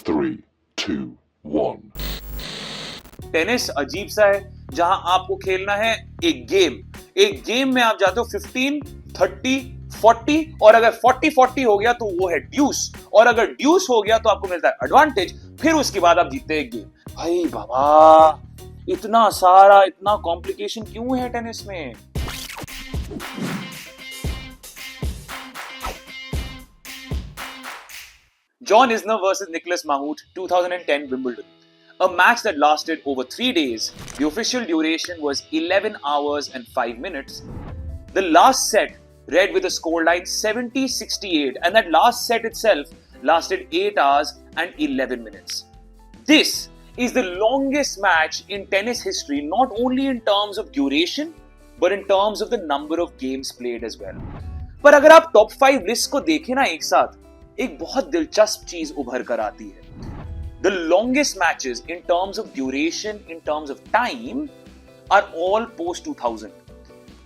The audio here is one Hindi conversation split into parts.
3, 2, 1. टेनिस अजीब सा है जहां आपको खेलना है एक गेम में आप जाते हो 15, 30, 40 और अगर 40-40 हो गया तो वो है ड्यूस और अगर ड्यूस हो गया तो आपको मिलता है एडवांटेज, फिर उसके बाद आप जीतते हैं एक गेम। भाई बाबा, इतना सारा इतना कॉम्प्लिकेशन क्यों है टेनिस में? John Isner versus Nicholas Mahut, 2010 Wimbledon. A match that lasted over 3 days. The official duration was 11 hours and 5 minutes. The last set read with a scoreline 70-68, and that last set itself lasted 8 hours and 11 minutes. This is the longest match in tennis history, not only in terms of duration, but in terms of the number of games played as well. पर अगर आप टॉप 5 लिस्ट को देखें ना एक साथ, एक बहुत दिलचस्प चीज उभर कर आती है. The longest matches in terms of duration, in terms of time, are all post 2000.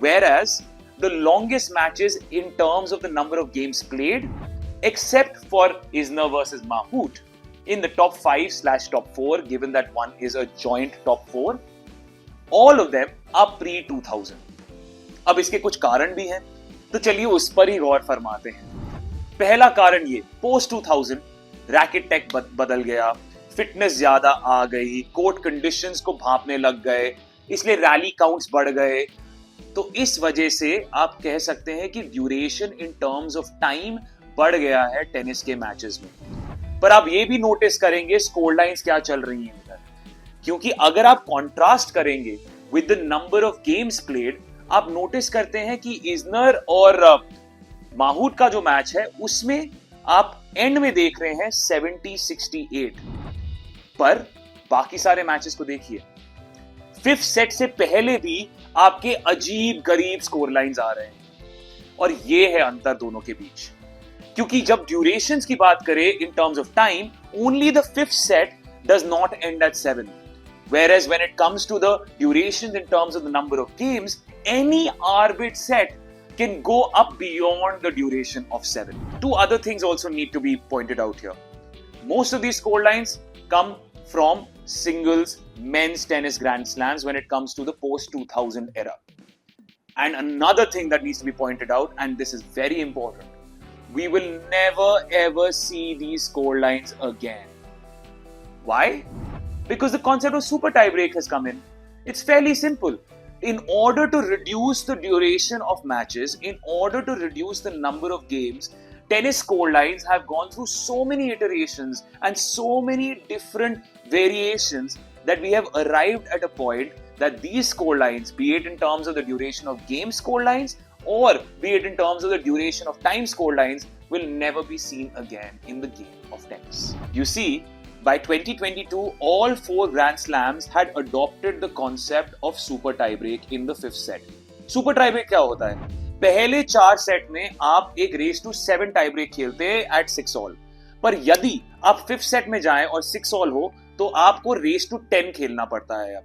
Whereas the longest matches in terms of the number of games played, except for Isner versus Mahut, in the top 5/top 4, given that one is a joint top 4, all of them are pre-2000. अब इसके कुछ कारण भी हैं, तो चलिए उस पर ही गौर फरमाते हैं. पहला कारण ये, पोस्ट 2000 रैकेट टेक बदल गया, फिटनेस ज्यादा आ गई, कोर्ट कंडीशंस को भांपने लग गए, इसलिए रैली काउंट्स बढ़ गए. तो इस वजह से आप कह सकते हैं कि duration in terms of time बढ़ गया है टेनिस के मैचेस में. पर आप ये भी नोटिस करेंगे स्कोर लाइंस क्या चल रही हैं उधर, क्योंकि अगर आप कॉन्ट्रास्ट करेंगे with the number of games played, आप नोटिस करते हैं कि इजनर और माहूट का जो मैच है उसमें आप एंड में देख रहे हैं 70-68, पर बाकी सारे मैचेस को देखिए, फिफ्थ सेट से पहले भी आपके अजीब गरीब स्कोर लाइंस आ रहे हैं. और ये है अंतर दोनों के बीच, क्योंकि जब ड्यूरेशंस की बात करें in terms of time, only the fifth set does not end at 7, whereas when it comes to the durations in terms of the number of games, any arbit set can go up beyond the duration of 7. Two other things also need to be pointed out here. Most of these score lines come from singles men's tennis grand slams when it comes to the post 2000 era. And another thing that needs to be pointed out, and this is very important, we will never ever see these score lines again. Why? Because the concept of super tiebreak has come in. It's fairly simple. In order to reduce the duration of matches, in order to reduce the number of games, tennis score lines have gone through so many iterations and so many different variations that we have arrived at a point that these score lines, be it in terms of the duration of game score lines or be it in terms of the duration of time score lines, will never be seen again in the game of tennis. You see, by 2022, all 4 Grand Slams had adopted the concept of super tiebreak in the 5th set. Super tiebreak क्या होता है? पहले 4 सेट में आप एक रेस टू 7 टाइब्रेक खेलते हैं एट 6 ऑल, पर यदि आप 5th सेट में जाएं और 6 ऑल हो तो आपको रेस टू 10 खेलना पड़ता है. अब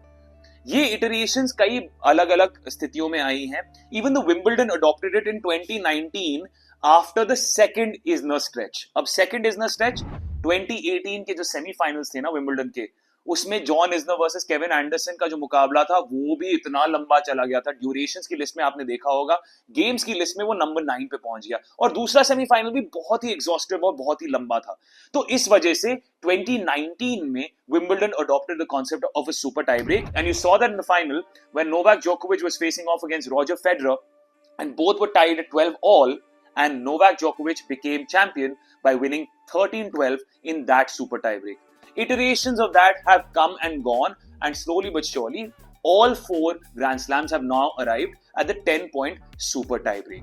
ये इटरेशंस कई अलग अलग स्थितियों में आई हैं. Even the Wimbledon adopted it in 2019 after the second Isner stretch. अब सेकंड इजनर स्ट्रेच 2018 के जो सेमीफाइनल्स थे ना विंबलडन के, उसमें John Isner versus Kevin Anderson का जो मुकाबला था वो भी इतना लंबा चला गया था. ड्यूरेशंस की लिस्ट में आपने देखा होगा, गेम्स की लिस्ट में वो नंबर 9 पे पहुंच गया, और दूसरा सेमीफाइनल भी बहुत ही एग्जॉस्टिव और बहुत ही लंबा था. तो इस वजह से 2019 में Wimbledon adopted the concept of a super tie break, and you saw that in the final when Novak जोकोविच was facing off against Roger Federer and both were tied at 12 all, and Novak Djokovic became champion by winning 13-12 in that super tiebreak. Iterations of that have come and gone, and slowly but surely all 4 Grand Slams have now arrived at the 10-point super tiebreak.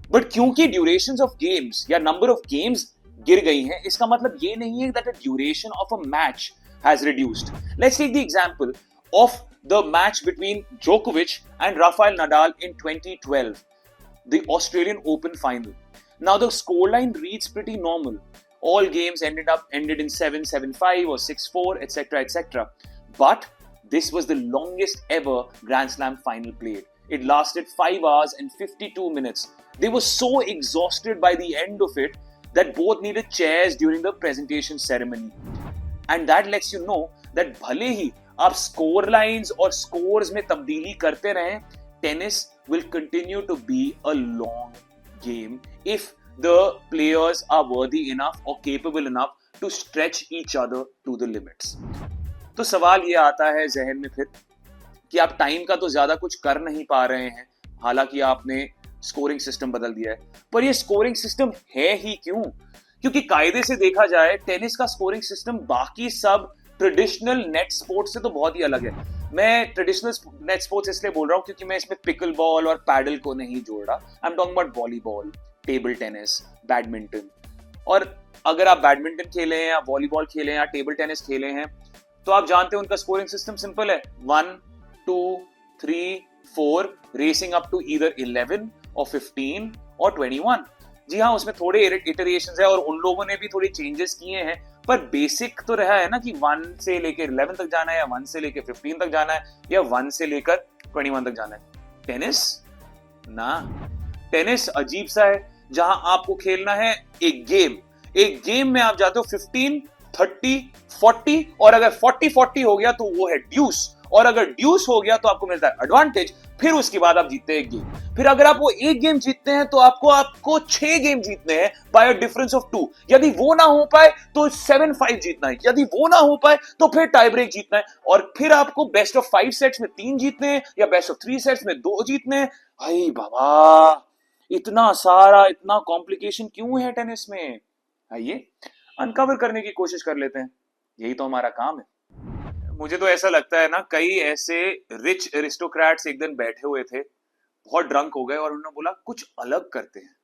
But क्योंकि durations of games या number of games गिर गई हैं, इसका मतलब ये नहीं है that the duration of a match has reduced. Let's take the example of the match between Djokovic and Rafael Nadal in 2012, the Australian Open final. Now the scoreline reads pretty normal. All games ended in 7, 7-5 or 6-4, etc., etc. But this was the longest ever Grand Slam final played. It lasted 5 hours and 52 minutes. They were so exhausted by the end of it that both needed chairs during the presentation ceremony. And that let's you know that भले ही आप स्कोर लाइन्स और स्कोर्स में तब्दीली करते रहें, tennis will continue to be a long game if the players are worthy enough or capable enough to stretch each other to the limits. तो सवाल ये आता है जहन में फिर कि आप टाइम का तो ज्यादा कुछ कर नहीं पा रहे हैं, हालांकि आपने स्कोरिंग सिस्टम बदल दिया है, पर ये स्कोरिंग सिस्टम है ही क्यों? क्योंकि कायदे से देखा जाए टेनिस का स्कोरिंग सिस्टम बाकी सब ट्रेडिशनल नेट स्पोर्ट्स से तो बहुत ही अलग है। मैं ट्रेडिशनल नेट स्पोर्ट्स इसलिए बोल रहा हूँ क्योंकि मैं इसमें पिकल बॉल और पैडल को नहीं जोड़ रहा। I am talking about volleyball, table tennis, badminton. और अगर आप बैडमिंटन खेले हैं या वॉलीबॉल खेले हैं या टेबल टेनिस खेले हैं तो आप जानते हैं उनका स्कोरिंग सिस्टम सिंपल है, 1 2 3 4 रेसिंग अप टू ईदर 11 और 15 और 21। जी हाँ, उसमें थोड़े इटरेशंस है और उन लोगों ने भी थोड़े चेंजेस किए हैं, पर बेसिक तो रहा है ना कि 1 से लेकर 11 तक जाना है या 1 से लेकर 15 तक जाना है या 1 से लेकर 21 तक जाना है। टेनिस ना, टेनिस अजीब सा है जहां आपको खेलना है एक गेम में आप जाते हो 15 30 40 और अगर 40 हो गया तो वो है ड्यूस, और अगर ड्यूस हो गया तो आपको मिलता है एडवांटेज, फिर उसके बाद आप जीतते हैं एक गेम। फिर अगर आप वो एक गेम जीतते हैं तो आपको 6 गेम जीतने हैं बाय अ डिफरेंस ऑफ 2। यदि वो ना हो पाए तो 7-5 जीतना है, यदि वो ना हो पाए तो फिर टाई ब्रेक जीतना है, और फिर आपको बेस्ट ऑफ 5 सेट्स में 3 जीतने हैं या बेस्ट ऑफ 3 सेट्स में 2 जीतने हैं। अरे बाबा, इतना सारा, इतना कॉम्प्लिकेशन क्यों है टेनिस में? आइए अनकवर करने की कोशिश कर लेते हैं, यही तो हमारा काम है। मुझे तो ऐसा लगता है ना, कई ऐसे रिच एरिस्टोक्रेट्स एक दिन बैठे हुए थे, बहुत ड्रंक हो गए और उन्होंने बोला कुछ अलग करते हैं,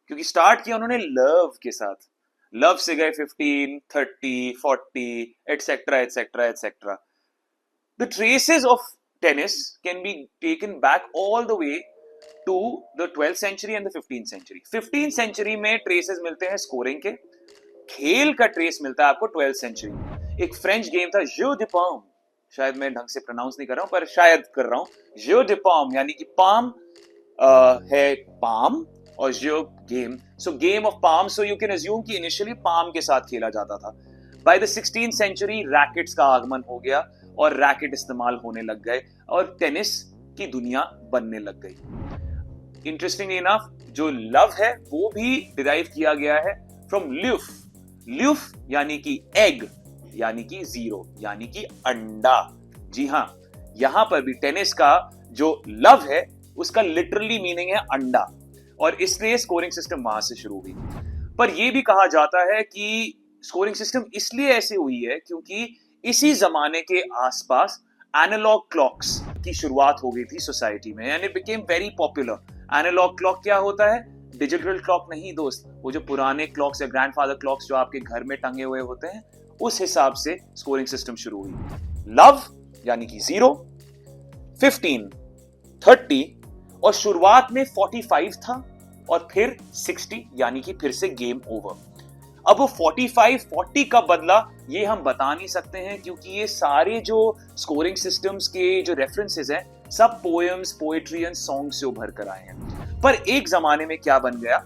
क्योंकि स्टार्ट किया उन्होंने लव के साथ, लव से गए 15 30 40 etcetera etcetera etcetera. The traces of tennis can be taken back all the way to the 12th century and the 15th century. 15th century में ट्रेसेस मिलते हैं स्कोरिंग के, खेल का ट्रेस मिलता है आपको 12th सेंचुरी में। एक फ्रेंच गेम था जो दे पाम, शायद मैं ढंग से प्रोनाउंस नहीं कर रहा हूं पर शायद कर रहा हूं, जो दे पाम, यानी कि पाम है पाम और जो game, so game of palm, so you can assume कि इनिशियली पाम के साथ खेला जाता था। By the 16th century rackets का आगमन हो गया और रैकेट इस्तेमाल होने लग गए और टेनिस की दुनिया बनने लग गई। इंटरेस्टिंगली इनफ जो लव है वो भी डिराइव किया गया है फ्रॉम ल्यूफ। ल्यूफ यानी कि एग, यानी कि 0, यानी कि अंडा। जी हां, यहां पर भी टेनिस का जो लव है उसका लिटरली मीनिंग है अंडा, और इसलिए स्कोरिंग सिस्टम वहां से शुरू हुई। पर यह भी कहा जाता है कि स्कोरिंग सिस्टम इसलिए ऐसे हुई है क्योंकि इसी जमाने के आसपास एनालॉग क्लॉक्स की शुरुआत हो गई थी सोसाइटी में, and it became very popular. Analogue clock क्या होता है? डिजिटल क्लॉक नहीं दोस्त, वो जो पुराने क्लॉक्स या ग्रैंडफादर क्लॉक्स जो आपके घर में टंगे हुए होते हैं, उस हिसाब से स्कोरिंग सिस्टम शुरू हुई। लव यानी कि 0, 15, 30 और शुरुआत में 45 था और फिर 60, यानी कि फिर से गेम ओवर। अब वो 45-40 कब बदला ये हम बता नहीं सकते हैं, क्योंकि ये सारे जो स्कोरिंग सिस्टम्स के जो रेफरेंसेस हैं सब पोएम्स, पोएट्री एंड सॉन्ग से उभर कर आए हैं। पर एक जमाने में क्या बन गया?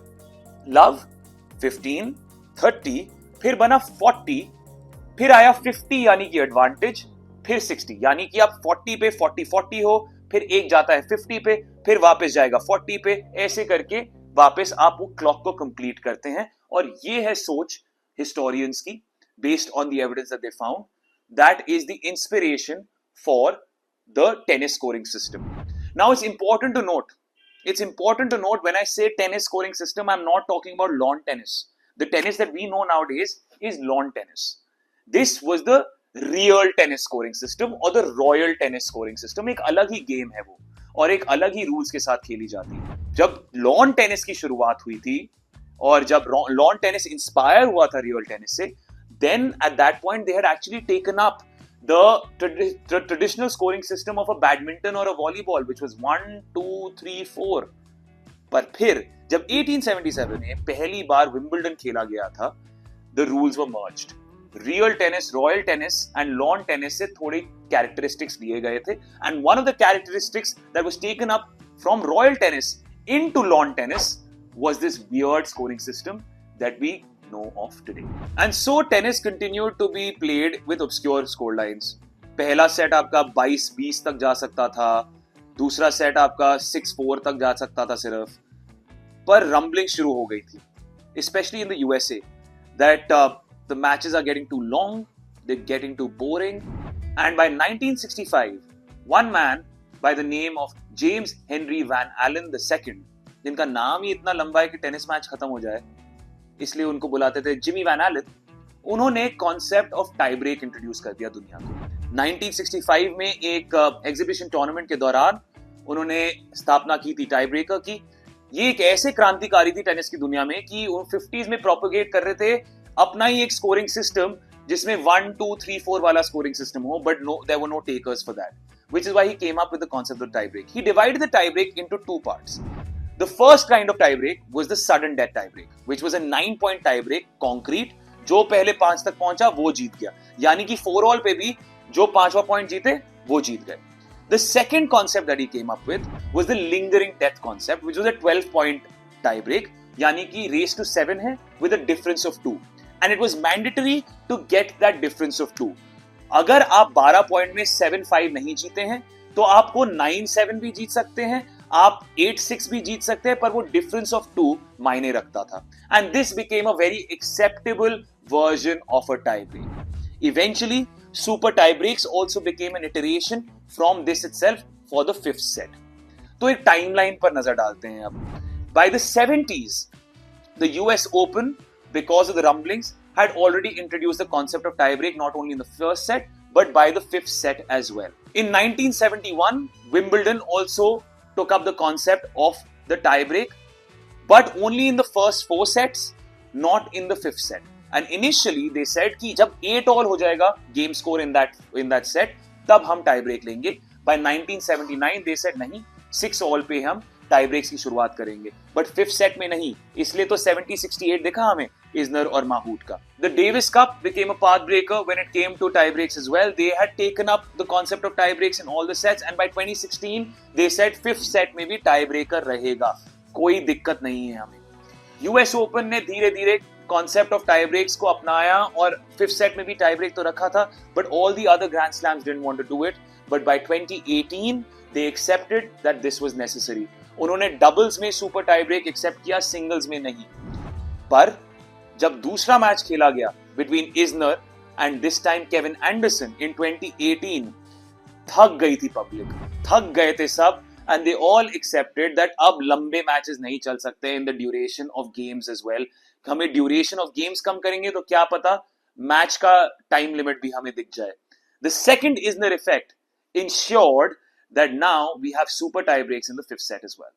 लव 15, 30, फिर बना 40, फिर आया 50 यानी कि एडवांटेज, फिर 60 यानी कि आप 40 पे 40-40 हो, फिर एक जाता है 50 पे, फिर वापस जाएगा 40 पे, ऐसे करके वापस आप वो क्लॉक को कंप्लीट करते हैं। और ये है सोच हिस्टोरियंस की, based on the evidence that they found, that is the inspiration for the tennis scoring system. Now it's important to note, when I say tennis scoring system, I'm not talking about lawn tennis. The tennis that we know nowadays is lawn tennis. This was the real tennis scoring system or the royal tennis scoring system. एक अलग ही गेम है वो, और एक अलग ही रूल्स के साथ खेली जाती है। जब लॉन टेनिस की शुरुआत हुई थी और जब लॉन टेनिस इंस्पायर हुआ था रियल टेनिस से, then at that point they had actually taken up the traditional scoring system of a badminton or a volleyball, which was 1 2 3 4. पर फिर जब 1877 में पहली बार विंबलडन खेला गया था, the rules were merged. Real tennis, royal tennis and lawn tennis से थोड़े कैरेक्टरिस्टिक्स लिए गए थे, and one of the characteristics that was taken up from royal tennis into lawn tennis was this weird scoring system that we know of today. And so tennis continued to be played with obscure scorelines. पहला सेट आपका 22-20 तक जा सकता था, दूसरा सेट आपका 6-4 तक जा सकता था सिर्फ, पर रंबलिंग शुरू हो गई थी, especially in the USA, that the matches are getting too long, they're getting too boring, and by 1965, one man by the name of James Henry Van Allen II, जिनका नाम ही इतना लंबा है कि टेनिस मैच खत्म हो जाए, इसलिए उनको बुलाते थे जिमी वैन एलन, उन्होंने concept of tie break introduce कर दिया दुनिया को। 1965 में एक एग्जीबिशन टूर्नामेंट के दौरान उन्होंने स्थापना की थी टाई ब्रेकर की। ये एक ऐसे क्रांतिकारी थी टेनिस की दुनिया में कि वो 50s में प्रोपेगेट कर रहे थे अपना ही एक स्कोरिंग सिस्टम जिसमें 1, 2, 3, 4 वाला स्कोरिंग सिस्टम हो, but no, there were no takers for that, which is why he came up with the concept of tie break. He divided the tie break into two parts. The first kind of tie break was the sudden death tie break, which was a 9-point tie break, concrete. जो पहले 5 तक पहुंचा वो जीत गया, यानी कि 4 ऑल पे भी जो 5वां पॉइंट जीते वो जीत गए। The second concept that he came up with was the lingering death concept, which was a 12-point tie break, यानी कि race to 7 है with a difference of 2, and it was mandatory to get that difference of 2. अगर आप 12 पॉइंट में 7-5 नहीं जीते हैं तो आपको 9-7 भी जीत सकते हैं, आप 8-6 भी जीत सकते हैं, पर वो डिफरेंस ऑफ 2 मायने रखता था। And this became a very acceptable version of a tie break. Eventually super tie breaks also became an iteration from this itself for the 5th set. तो एक टाइमलाइन पर नजर डालते हैं अब। By the 70s the US Open, because of the rumblings, had already introduced the concept of tie break not only in the first set but by the 5th set as well. In 1971, Wimbledon also took up the concept of the tie break, but only in the first 4 sets, not in the 5th set. And initially they said कि जब 8 all हो जाएगा game score in that set, तब हम tie break लेंगे. By 1979 they said नहीं, 6 all पे हम टाई ब्रेक्स की शुरुआत करेंगे, बट 5th सेट में नहीं, इसलिए तो 70-68 देखा हमें इजनर और माहूट का। The Davis cup became a path breaker when it came to tie breaks as well. They had taken up the concept of tie breaks in all the sets, and by 2016 they said 5th set में भी टाई ब्रेकर रहेगा, कोई दिक्कत नहीं है हमें। यूएस ओपन ने धीरे धीरे कॉन्सेप्ट ऑफ टाई ब्रेक्स को अपनाया और 5th सेट में भी टाई ब्रेक तो रखा था, but all the other grand slams didn't want to do it, but by 2018 they accepted that this was necessary. उन्होंने डबल्स में सुपर टाई ब्रेक एक्सेप्ट किया, सिंगल्स में नहीं। पर जब दूसरा मैच खेला गया between Isner and this time Kevin Anderson in 2018, थक गई थी पब्लिक, थक गए थे सब, and they all accepted that अब लंबे मैचेस नहीं चल सकते in the duration of games as well. हमें ड्यूरेशन ऑफ गेम्स कम करेंगे तो क्या पता मैच का टाइम लिमिट भी हमें दिख जाए। The second Isner effect ensured that now we have super tie breaks in the 5th set as well.